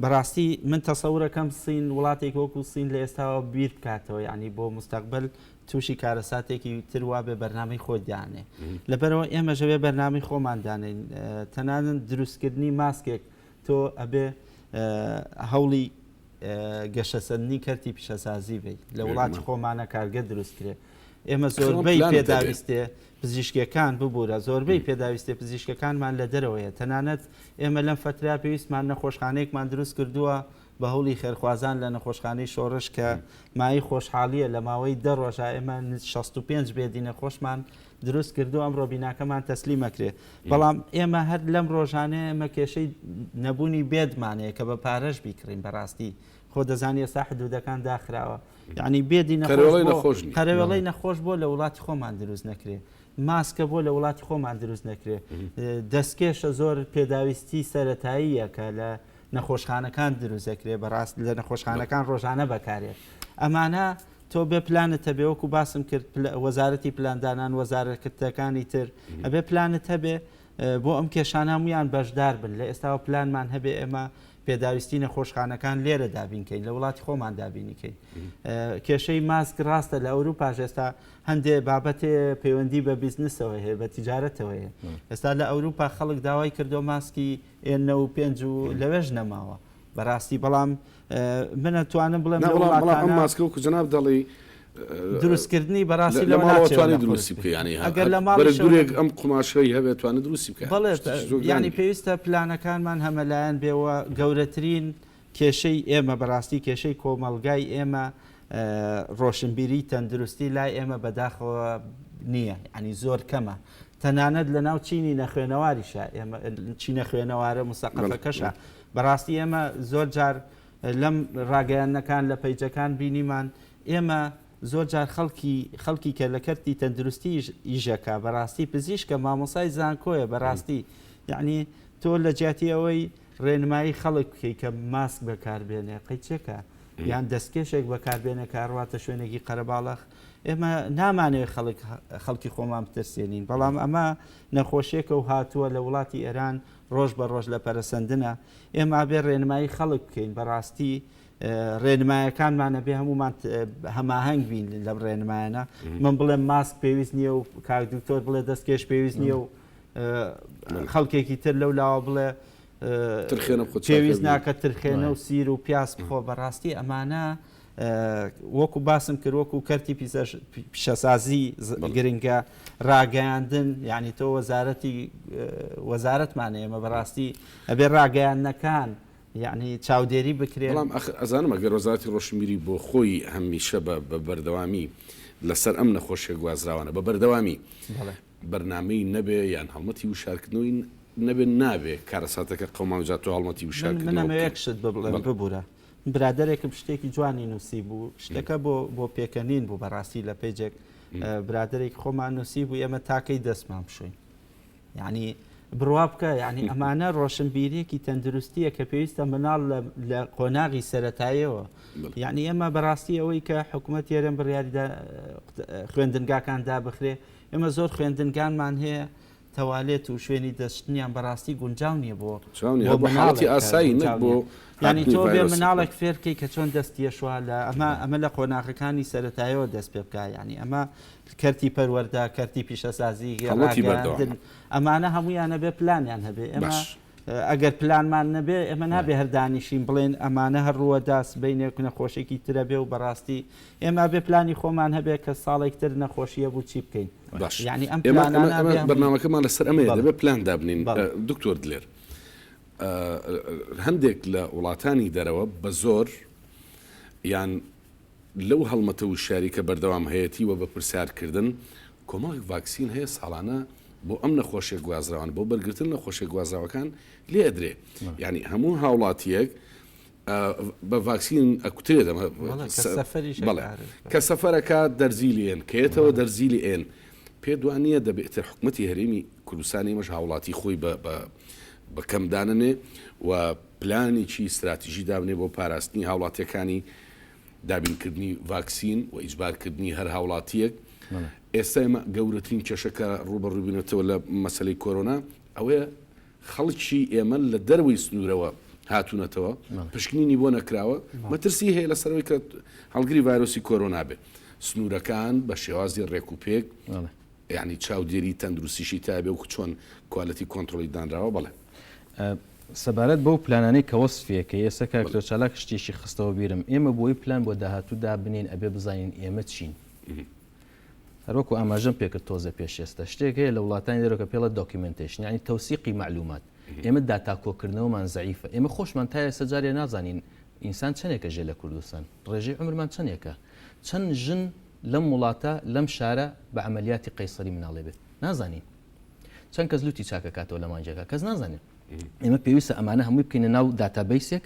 Speaker 2: بەڕاستی من تەسەورەکەم سین وڵاتێک وەکو سین لە ئێستاوە بیر بکاتەوە ینی بۆ مستەقبل تووشی کارەساتێکی تروا بێ بەرنامەی خۆی دانێ لەبەرەوە ئێمە ژەوێ بەرنامەی خۆمان دانێن تەنانەت دروستکردنی ماسکێک تۆ ئەبێ هەوڵی گەشەسەندنی کەرتی پیشەسازی بێ لە وڵاتی خۆمانە کارگە دروست کرێ ئێمە زۆربەی پێداویستێ پزیشکەکان ببوورە زۆربەی پێداویستێ پزیشکەکانمان لە دەرەوەیە تەنانەت ئێمە لەم فترا پێویستمان نەخۆشخانەیەکمان دروست کردووە بە هەوڵی خێرخوازان لە نەخۆشخانەی شۆڕش کە مای خۆشحاڵیە لە ماوەی 10 ڕۆژە ئێمە 65 بێدی نەخۆشمان دروست کردو ئەمڕۆ بیناکەمان تەسلیمەکرێ بەڵام ئێمە هەر لەم ڕۆژانەیە ئەمە کێشەی نەبوونی بێدمانەیە کە بە پارەش بیکڕین بەڕاستی خۆ دەزانانی ئێستا حدودەکان داخراوە یعنی بێدی قەرەوێڵەی نەخۆش بۆ لە وڵاتی خۆمان دروست نەکرێ ماسکە بۆ لە وڵاتی خۆمان دروست نەکرێ دەستکێشە زۆر پێداویستی سەرەتاییە کە لە نەخۆشخانەکان دروست دەکرێت بەڕاست لە نەخۆشخانەکان ڕۆژانە بەکارێت ئەمانە تۆ بێ پلانت هەبێ وەکو باسم کرد وەزارەتی پلاندانان وەزارەتەکانی تر ئەبێ پلانت هەبێ بۆ ئەم کێشانە هەمویان بەشدار بن لە ئێستاوە پلانمان هەبێ ئێمە پێداویستی نەخۆشخانەکان لێرە دابینکەین لە وڵاتی خۆمان دابینیکەین کێشەی ماسک ڕاستە لە ئەوروپاش ئێستا هەندێ بابەتێ پەیوەندی بە بیزنسەوە هەیە بە تیجارەتەوەیە ئێستا لە ئەوروپا خەڵک داوای کردو ماسکی N95 و لەوێژ نەماوە بەڕاستی بەڵام منە توانم بڵێم
Speaker 1: ئەم ماسکە وکو جەناب دەڵی
Speaker 2: دروستکردنی بەڕاستی لە
Speaker 1: ماڵەوەتوانی دروستی بکە ینی ئەگەر لە ماڵێک ئەم قماشەی هەبێت توانێت دروستی بکە
Speaker 2: بەڵێت ینی پێویستە پلانەکانمان هەمەلایەن بێەوە گەورەترین کێشەی ئێمە بەڕاستی کێشەی کۆمەلگای ئێمە ڕۆشنبیری تەندروستی لای ئێمە بەداخەوە نییە ینی زۆر کەمە تەنانەت لە ناو چینی نەخوێنەواریشە ئێمە چینە خوێنەوارە مستەقەفەکەشە بەڕاستی ئێمە زۆر جار لەم ڕاگەیانەکان لە پەیجەکان بینیمان ئێمە زۆر جار خەڵکی کە لە کەرتی تەندروستی ئیژەکە بەڕاستی پزیشکە مامۆسای زانکۆیە بەڕاستی یعنی تۆ لە جیاتی ئەوەی ڕێنمایی خەڵک بکەی کە ماسک بەکاربێنێ قەیچێکە یان دەستکێشێک بەکاربێنە کاڕواتە شوێنێکی قەرەباڵغ ئێمە نامانەوێت خەڵکی خۆمان بترسێنین بەڵام ئەمە نەخۆشیێکە و هاتووە لە وڵاتی ئێران ڕۆژ بە ڕۆژ لە پەرسەندنە ئێمە بێ ڕێنمایی خەڵک بکەین بەڕاستی ڕێنمایەکانمانە بێ هەمومان هەماهەنگ بین لەم ڕێنمایانە من بڵێم ماسک پێویست نییە و کاک دکتۆر بڵێ دەستکێش پێویست نییە و خەڵکێکی تر لەو لاوە بڵێ پێویست ناکە ترخێنە و سیر و پیاس بخۆ بەڕاستی ئەمانە وەکو باسم کرد وەکو کەرتی پیشەسازی گرنگە ڕاگەیاندن یعنی تۆ وەزارەتمانە ئێمە بەڕاستی ئەبێ ڕاگەیانەکان یعنی چاودێری بکرێت
Speaker 1: ئەزانم ئەگەر وەزارەتی ڕۆشنبیری بۆ خۆی هەمیشە بە بەردەوامی لەسەر ئەم نەخۆشیە گوازراوانە بە بەردەوامی بەرنامەی نەبێ یان هەڵمەتی وشارکردنەوەی نەبێ نابێ کارەساتەکە قەوماویجات و هەڵمەتی وشارکردن
Speaker 2: منەمەیەکشت ببوورە برادێکم شتێکی جوانی نووسی بوو شتەکە بۆ پێکەنین بوو بەڕاستی لە پێجێک برادێک خۆمان نووسی بوو ئێمە تاکەی دەستمان بشوین یعنی بڕوا بکە یعنی ئەمانە ڕۆشنبیرێکی تەندروستیە کە پێویستە مناڵ لە قۆناغی سەرەتاییەوە یعنی ئێمە بەڕاستی ئەوەی کە حکوومەت ێرەم بڕیاریدا خوێندنگاکان دابخرێ ئێمە زۆر خوێندنگانمان هەیە تەوالێت و شوێنی دەستنیان بەڕاستی گونجاو نییە بۆ
Speaker 1: حاڵەتی ئاسایی نەک بۆ
Speaker 2: ینی تۆ بێ مناڵێک فێرکەی کە چۆن دەستیەشوا لە ئەمە لە قۆناغەکانی سەرەتایەوە دەست پێ بکە ینی ئەمە کەرتی پەروەەردە کەرتی پیشەسازی ئەمانە هەمویانە بێ پلانیان هەبێ ئێمە ئەگەر پلانمان نەبێ ئێمە نابێ هەردانیشین بڵێن ئەمانە هەرڕووە داست بینێک نەخۆشێکی ترە بێ و بەڕاستی ئێمە بێ پلانی خۆمان هەبێ کە ساڵێک تر نەخۆشیە بوو چی بکەین
Speaker 1: ینی ئەم بەرنامەکەمان لەسەر ئەمە دەبێت پلان دابنین دکتۆر دلێر هەندێک لە وڵاتانی دەرەوە بە زۆر یان لەو هەڵمەتە و شاری کە بەردەوام هەیەی وە بە پرسیارکردن کۆمەڵێک ڤاکسین هەیە ساڵانە بۆ ئەم نەخۆشیە گوازراوان بۆ بەرگرتن نەخۆشیە گوازراوەکان لێ ئەدرێ ینی هەموو هاوڵاتیەک بە ڤاکسین ئەکوترێت کە سەفەرەکە دەرزیلیێن کێتەوە دەرزیلی پێ دوانیە دەبێتە حکومەتی هەرێمی کوردستانی مەش هاوڵاتی خۆی بەکەمداننێ و پلانێکی استراتیژی دابنێ بۆ پاراستنی هاوڵاتیەکانی دابینکردنی ڤاکسین و ئیجبارکردنی هەر هاوڵاتیەک ئێستا ئێمە گەورەترین کێشەکە ڕوبەڕووبینێتەوە لە مەسەلەی کۆرۆنا ئەوەیە خەڵکی ئێمە لە دەروی سنوورەوە هاتوونەتەوە پشکنینی بۆ نەکراوە مەترسی هەیە لەسەرەوەی کە هەڵگری ڤایرۆسی کۆرۆنا بێ سنوورەکان بە شێوازی ڕێک و پێک یعنی چاودێری تەندروستیشی تابێ و چۆن کوالەتی کۆنتترۆلی دانراوە بڵێ
Speaker 3: سەبارەت بەو پلانانەی کە وەسفیەکە ئێستا کاکتۆر چالاک شتێکی خستەوە بیرم ئێمە بۆی پلان بۆ داهاتوودا بنین ئەبێ بزانین ئێمە چین هەروەکو ئاماژەم پێکرد تۆزە پێش ئێستا شتێک هەیە لە وڵاتانی دەرەوە پێڵە دۆکیومنتیشن ینی تەوسیقی معلومات ئێمە داتاکۆکردنەوەمان زەعیفە ئێمە خۆشمان تا ئێستا جارێ نازانین ئینسان چەندێکە ژێ لە کوردستان ڕێژەی عمرمان چەندێکە چەند ژن لەم وڵاتە لەم شارە بە عملیاتی قەیسەری مناڵێ بێت نازانین چەند کەس لوتی چاکە کاتەوە لە مانجەکە کەس نازانێت ئێمە پێویستە ئەمانە هەمووی بکەینە ناو داتابیسێک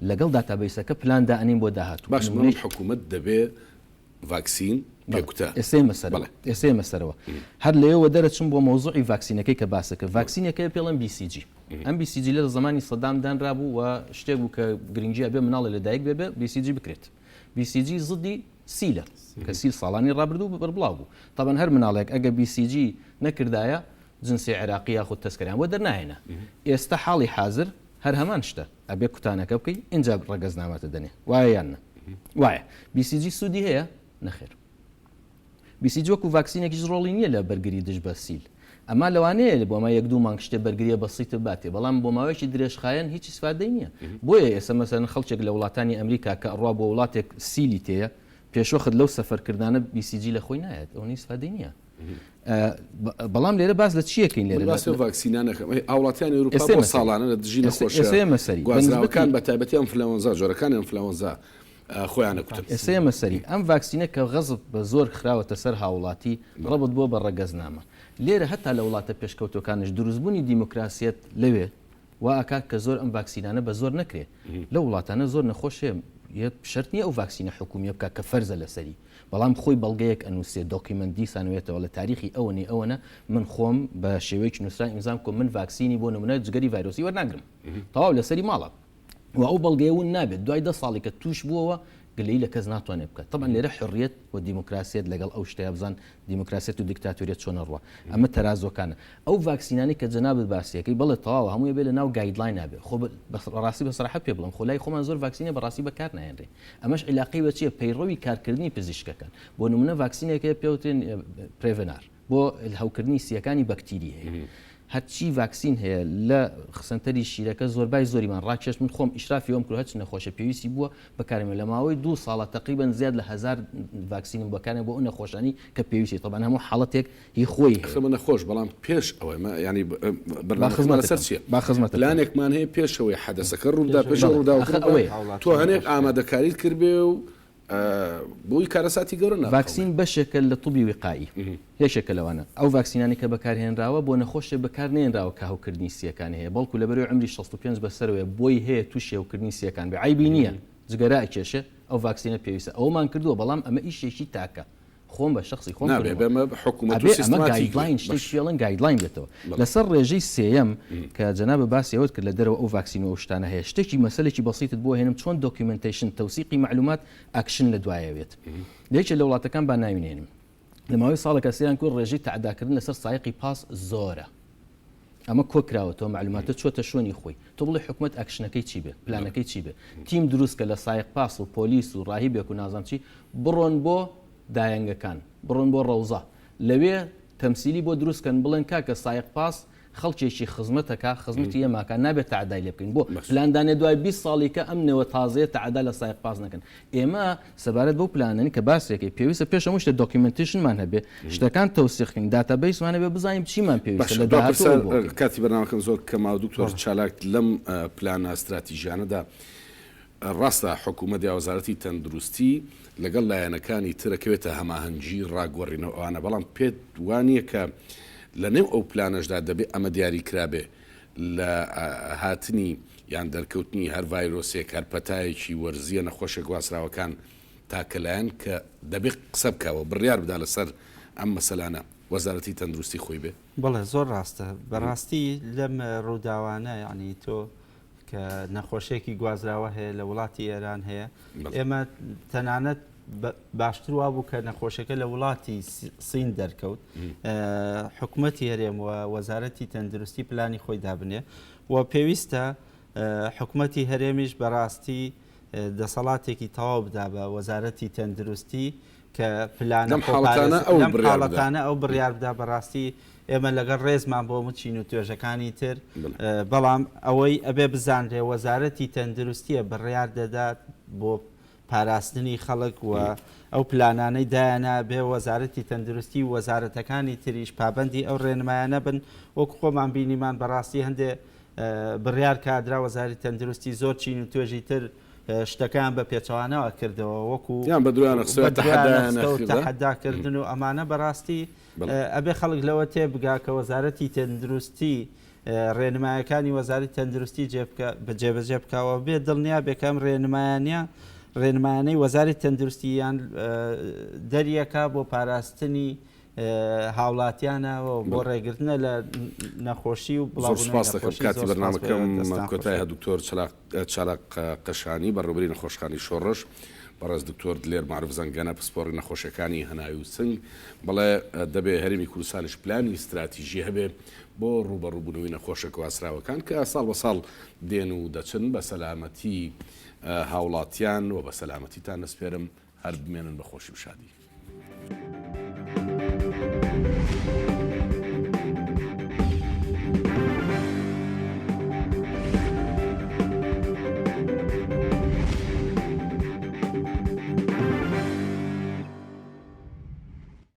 Speaker 3: لەگەڵ داتابیسەکە پلاندا ئەنین بۆ داهاتوو
Speaker 1: باش حکوومەت دەبێ ڤاکسین
Speaker 3: ئێسێ مەسەرەوە هەر لێەوە دەرەچم بۆ مۆزوعی ڤاکسینەکەی کە باسەکە ڤاکسینەکەی پێڵم BCG ئەم BCG لە زمانی سەدام دانرابوو و شتێک بوو کە گرنگجیە بێ مناڵی لەدایک بێ BCG بکرێت BCG زدی سیلە کە سیل ساڵانی ڕابردوو بەربڵاو بوو طبعا هەر مناڵێک ئەگە BCG نەکردایە جنسی عێراقی یاخود تەسکەریان بۆ دەرناهێنە ئێستا حاڵی حاضر هەر هەمان شتە ئەبێ کوتانەکە بکەی اینجا ڕەگەزنامەتە دەنێ وایە یانە وایە BCG سوودی هەیە نەخێر BCG وەکو ڤاکسینێکیش ڕۆڵی نییە لە بەرگری دژ بە سیل ئەما لەوانەیە بۆ ما یەک دوو مانگ شتێ بەرگریە بەسیتە باتێ بەڵام بۆ ماوەیەکی درێژخایەن هیچ ئیسفادەی نییە بۆیە ئێستا مەسەلەن خەڵکێک لە وڵاتانی ئەمریکا کە ڕوا بۆ وڵاتێک سیلی تەیە پێشوەخت لەو سەفەرکردانە BCG لە خۆی نایەت ئەو ئیسفادەی نییە بەڵام لێرە باز لە چیەکەین لێرە
Speaker 1: ڤاکسینانەکە ئاوڵاتیانی ئەوروپا بۆ ساڵانە لە دژی نەخۆشیە گوازراوەکان بە تایبەتی ئەنفلەوەنزا جۆرەکانی ئەنفلەوەنزا خۆیان نەکوتن
Speaker 3: ئێستا مەسەری ئەم ڤاکسینە کە غەزب بە زۆر خراوەتە سەر هاوڵاتی ڕەبت بۆ بە ڕەگەزنامە لێرە هەتا لە وڵاتە پێشکەوتەکانش دروستبوونی دیموکراسیەت لەوێ وا ئاکات کە زۆر ئەم ڤاکسینانە بە زۆر نەکرێت لە وڵاتانە زۆر نەخۆشێ شەرت نییە ئەو ڤاکسینە حکومیە بکە کە فەرزە لەسەری بەڵام خۆی بەڵگەیەک ئەنووسێ دۆکیمنت دیسانوێتەوە لە تاریخی ئەوەنە من خۆم بە شێوەیەکی نووسرا ئیمزام کۆ من ڤاکسینی بۆ نمونە جگەری ڤایرۆسی وەرناگرم تەواو لەسەری ماڵە و ئەو بەڵگەیەون نابێت دوای 10 ساڵی کە توش بووەوە گلەی لە کەس ناتوانێت بکات طبعا لێرە حڕیەت و دیموکراسیت لەگەڵ ئەو شتەیە بزان دیموکراسیت و دیکتاتوریەت چۆنە ڕوە ئەمە تەرازۆکانە ئەو ڤاکسینانی کە جەنابەت باسیەکەی بەڵێ تەواوە هەمووی بێ لە ناو گایدلاین نابێ خۆ ڕاستی بەسەراحەت پێ بڵم خۆلای خۆمان زۆر ڤاکسینە بەڕاستی بەکار نایێنرێ ئەمەش علاقەی بە چییە پەیڕەوی کارکردنی پزیشکەکان بۆ نمونە ڤاکسینێکە پێوترێن پرێڤنار بۆ هەوکردنی سیەکانی بەکتیری هەیە هەرچی ڤاکسین هەیە لە خسەنتەری شیرەکە زۆربای زۆریمان ڕاکێش من خۆم ئیشرافی ئەوم کرد هەچ نەخۆشە پێویستی بووە بەکارمێ لە ماوەی 2 ساڵە تقریبا زیاد لە 1000 ڤاکسینم بەکارێ بۆ ئەو نەخۆشانی کە پێویستی طبعا هەموو حاڵەتێک هی خۆی
Speaker 1: خمە نەخۆش بەڵام پێش ئەوەی ینی بەرنامە لەسەر چیە
Speaker 3: با خزمەت
Speaker 1: پلانێکمان هەیە پێشەوەی حەدەسەکە ڕوودا پێش ڕووداوەی تۆ هەنێک ئامادەکاریت کرد بێ و بۆی کارەساتی گەورە
Speaker 3: ڤاکسین بەشێکە لە توبی وقایی یەکێکە لەوانە ئەو ڤاکسینانی کە بەکارهێنراوە بۆ نەخۆشە بەکار نێنراوە کە هەوکردنی سیەکانی هەیە بەڵکو لە بەرەوەی عمری 65 بەسەرەوەی بۆی هەیە تووشی هەوکردنی سیەکان بێ عیبی نییە جگەرا ئەکێشە ئەو ڤاکسینە پێویستە ئەومان کردووە بەڵام ئەمە ئیشێکی تاکە خۆم بە شخصی خۆم گایدلاین گایدلاین بێتەوە لەسەر ڕێژەی سێەم کە جەنابە باسیەوەت کرد لە دەرەوە ئەو ڤاکسین و شتانە هەیە شتێکی مەسەلێکی بەسیتت بۆ هێنم چۆن دۆکیومنتیشن تەوسیقی معلومات ئاکشن لە دوایەوێت لێکە لە وڵاتەکان با ناوینێنم لە ماوەی ساڵێکە سیان کرد ڕێژەی تعداکردن لەسەر سایقی پاس زۆرە ئەمە کۆکراوەتەوە معلوماتە چۆتە شوێنی خۆی تۆ بڵێ حکومت ئەکشنەکەی چی بێ پلانەکەی چی بێ تیم دروستکە لە سایق پاس و پۆلیس و ڕاهیبێک و نازان چی بڕۆن بۆ دایەنگەکان بڕۆن بۆ ڕەوزە لەوێ تەمسیلی بۆ دروستکەن بڵێن کاکە سایق پاس خەڵکێکی خزمەتەکە خزمەتی ئێماکە نابێت تعدای لێ بکەین بۆ پلاندانێ دوای 20 ساڵی کە ئەمنەوە تازەیە تعدا لە سایق پاس نەکەن ئێمە سەبارەت بۆ پلانانی کە باسێکی پێویستە پێش هەموو شتە دۆکیومنتیشنمان هەبێ شتەکان تەوسیقین داتابەیسمان هەبێ بزانین چیمان پێویستە لە داهاتوو
Speaker 1: کاتی بەرنامەکەم زۆر کەما دکتۆر چالاک لەم پلانە ئەستراتیژیانەدا ڕاستە حکوومەتی وەزارەتی تەندروستی لەگەڵ لایەنەکانی ترەکەوێتە هەماهەنگی ڕاگۆڕینەوە ئەوانە بەڵام پێت وانییە کە لە نێو ئەو پلانەشدا دەبێت ئەمە دیاری کرابێ لە هاتنی یان دەرکەوتنی هەر ڤایرۆسێک هەر پەتایەکی وەرزیە نەخۆشە گواسراوەکان تاکەلایەن کە دەبێت قسە بکەوە بڕیار بدا لەسەر ئەم مەسەلانە وەزارەتی تەندروستی خۆی بێ
Speaker 2: بەڵێ زۆر ڕاستە بەڕاستی لەم ڕووداوانە یعنی تۆ کە نەخۆشیێکی گوازراوە هەیە لە وڵاتی ئێران هەیە ئێمە تەنانەت باشتر وا بوو کە نەخۆشەکە لە وڵاتی سین دەرکەوت حکوومەتی هەرێم و وەزارەتی تەندروستی پلانی خۆی دابنێ و پێویستە حکوومەتی هەرێمیش بەڕاستی دەسەڵاتێکی تەواو بدا بە وەزارەتی تەندروستی کە پلانەکانە ئەو بڕیار بدا بەڕاستی ئێمە لەگەڵ ڕێزمان بۆ مچین و توێژەکانی تر بەڵام ئەوەی ئەبێ بزانرێ وەزارەتی تەندروستیە بڕیار دەدات بۆ پاراستنی خەڵک و ئەو پلانانەی دایانە بێ وەزارەتی تەندروستی وەزارەتەکانی تریش پابندی ئەو ڕێنمایانە بن وەکو خۆمان بینیمان بەڕاستی هەندێ بڕیار کادرا وەزاری تەندروستی زۆر چین و توێژی تر شتەکان بە پێچەوانەوە کردەوە وەکو
Speaker 1: یان بە دوایانە
Speaker 2: تەحەداکردن و ئەمانە بەڕاستی ئەبێ خەڵک لەوە تێبگا کە وەزارەتی تەندروستی ڕێنمایەکانی وەزاری تەندروستی بەجێبەجێ بکەوە بێ دڵنیا بێکەم ڕێنمایانەی وەزاری تەندروستییان دەریەکە بۆ پاراستنی هاوڵاتیانەوە بۆ ڕێگرتنە لە نەخۆشی و
Speaker 1: کاتی بەرنامەکەم کۆتای هە دکتۆر چالاک قەشانی بەڕێوەبەری نەخۆشخانەی شۆڕش بەڕێز دکتۆر دلێر معروف زەنگەنە پسپۆڕی نەخۆشیەکانی هەناوی و سنگ بەڵێ دەبێ هەرێمی کوردستانیش پلانی استراتیژی هەبێ بۆ ڕوبەڕووبوونەوەی نەخۆشە گواسراوەکان کە ساڵ بە ساڵ دێن و دەچن بە سەلامەتی هاوڵاتیان و بە سەلامەتیتان دەسپێرم هەر بمێنن بە خۆشی و شادی.